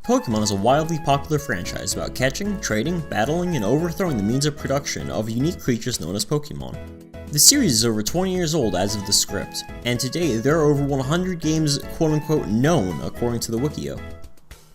Pokemon is a wildly popular franchise about catching, trading, battling, and overthrowing the means of production of unique creatures known as Pokemon. The series is over 20 years old as of the script, and today there are over 100 games quote-unquote known according to the Wikio.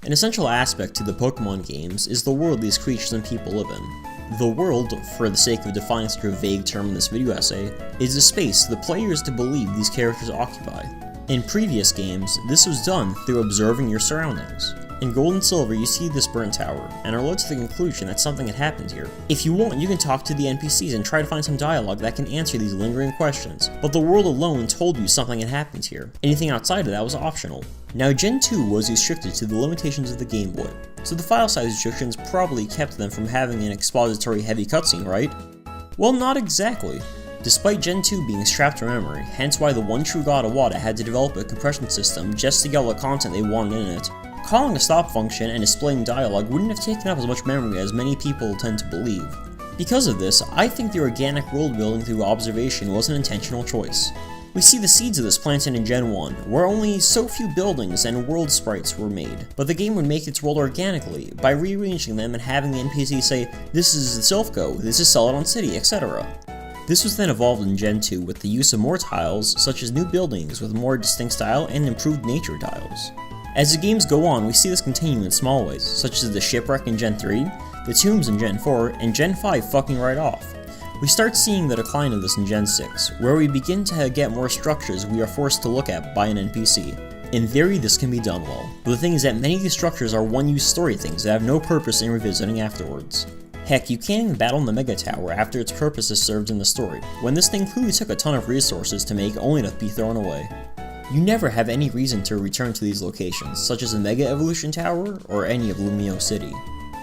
An essential aspect to the Pokemon games is the world these creatures and people live in. The world, for the sake of defining such a vague term in this video essay, is the space the player is to believe these characters occupy. In previous games, this was done through observing your surroundings. In Gold and Silver, you see this burnt tower, and are led to the conclusion that something had happened here. If you want, you can talk to the NPCs and try to find some dialogue that can answer these lingering questions, but the world alone told you something had happened here. Anything outside of that was optional. Now, Gen 2 was restricted to the limitations of the Game Boy, so the file size restrictions probably kept them from having an expository heavy cutscene, right? Well, not exactly. Despite Gen 2 being strapped to memory, hence why the one true god Iwata had to develop a compression system just to get all the content they wanted in it, calling a stop function and displaying dialogue wouldn't have taken up as much memory as many people tend to believe. Because of this, I think the organic world building through observation was an intentional choice. We see the seeds of this planted in Gen 1, where only so few buildings and world sprites were made, but the game would make its world organically, by rearranging them and having the NPC say, this is the Silph-Co, this is Celadon City, etc. This was then evolved in Gen 2 with the use of more tiles, such as new buildings with more distinct style and improved nature tiles. As the games go on, we see this continue in small ways, such as the shipwreck in Gen 3, the tombs in Gen 4, and Gen 5 fucking right off. We start seeing the decline of this in Gen 6, where we begin to get more structures we are forced to look at by an NPC. In theory, this can be done well, but the thing is that many of these structures are one-use story things that have no purpose in revisiting afterwards. Heck, you can't even battle in the Mega Tower after its purpose is served in the story, when this thing clearly took a ton of resources to make only to be thrown away. You never have any reason to return to these locations, such as the Mega Evolution Tower or any of Lumio City.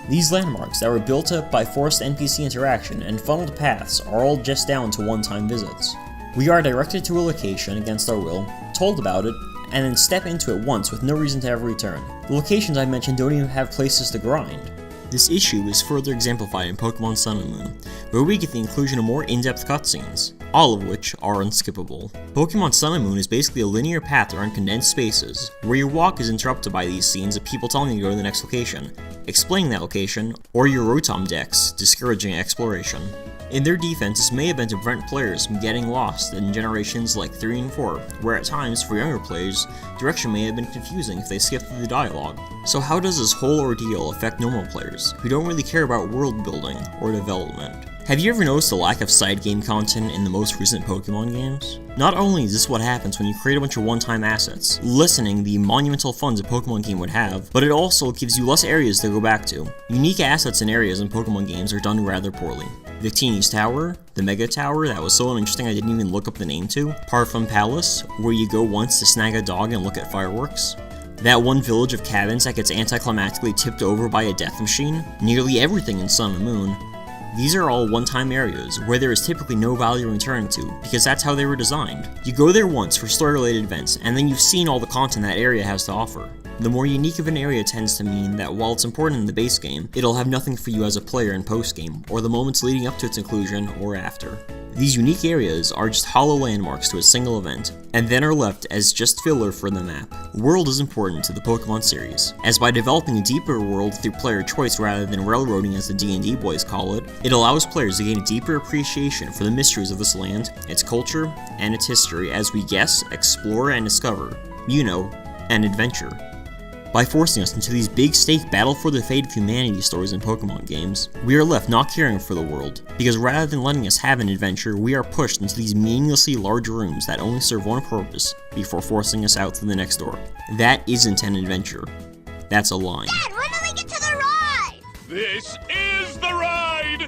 These landmarks that were built up by forced NPC interaction and funneled paths are all just down to one-time visits. We are directed to a location against our will, told about it, and then step into it once with no reason to ever return. The locations I mentioned don't even have places to grind. This issue is further exemplified in Pokemon Sun and Moon, where we get the inclusion of more in-depth cutscenes, all of which are unskippable. Pokemon Sun and Moon is basically a linear path around condensed spaces, where your walk is interrupted by these scenes of people telling you to go to the next location, explaining that location, or your Rotom decks discouraging exploration. In their defense, this may have been to prevent players from getting lost in generations like 3 and 4, where at times, for younger players, direction may have been confusing if they skipped through the dialogue. So how does this whole ordeal affect normal players, who don't really care about world building or development? Have you ever noticed the lack of side game content in the most recent Pokemon games? Not only is this what happens when you create a bunch of one-time assets, lessening the monumental funds a Pokemon game would have, but it also gives you less areas to go back to. Unique assets and areas in Pokemon games are done rather poorly. Victini's Tower, the Mega Tower that was so uninteresting I didn't even look up the name to, Parfum Palace, where you go once to snag a dog and look at fireworks, that one village of cabins that gets anticlimactically tipped over by a death machine, nearly everything in Sun and Moon. These are all one-time areas, where there is typically no value in returning to, because that's how they were designed. You go there once for story-related events, and then you've seen all the content that area has to offer. The more unique of an area tends to mean that while it's important in the base game, it'll have nothing for you as a player in post-game, or the moments leading up to its inclusion, or after. These unique areas are just hollow landmarks to a single event, and then are left as just filler for the map. World is important to the Pokemon series, as by developing a deeper world through player choice rather than railroading as the D&D boys call it, it allows players to gain a deeper appreciation for the mysteries of this land, its culture, and its history as we guess, explore, and discover, and adventure. By forcing us into these big stake battle for the fate of humanity stories in Pokemon games, we are left not caring for the world, because rather than letting us have an adventure, we are pushed into these meaninglessly large rooms that only serve one purpose before forcing us out through the next door. That isn't an adventure. That's a line. Dad, when do we get to the ride? This is the ride!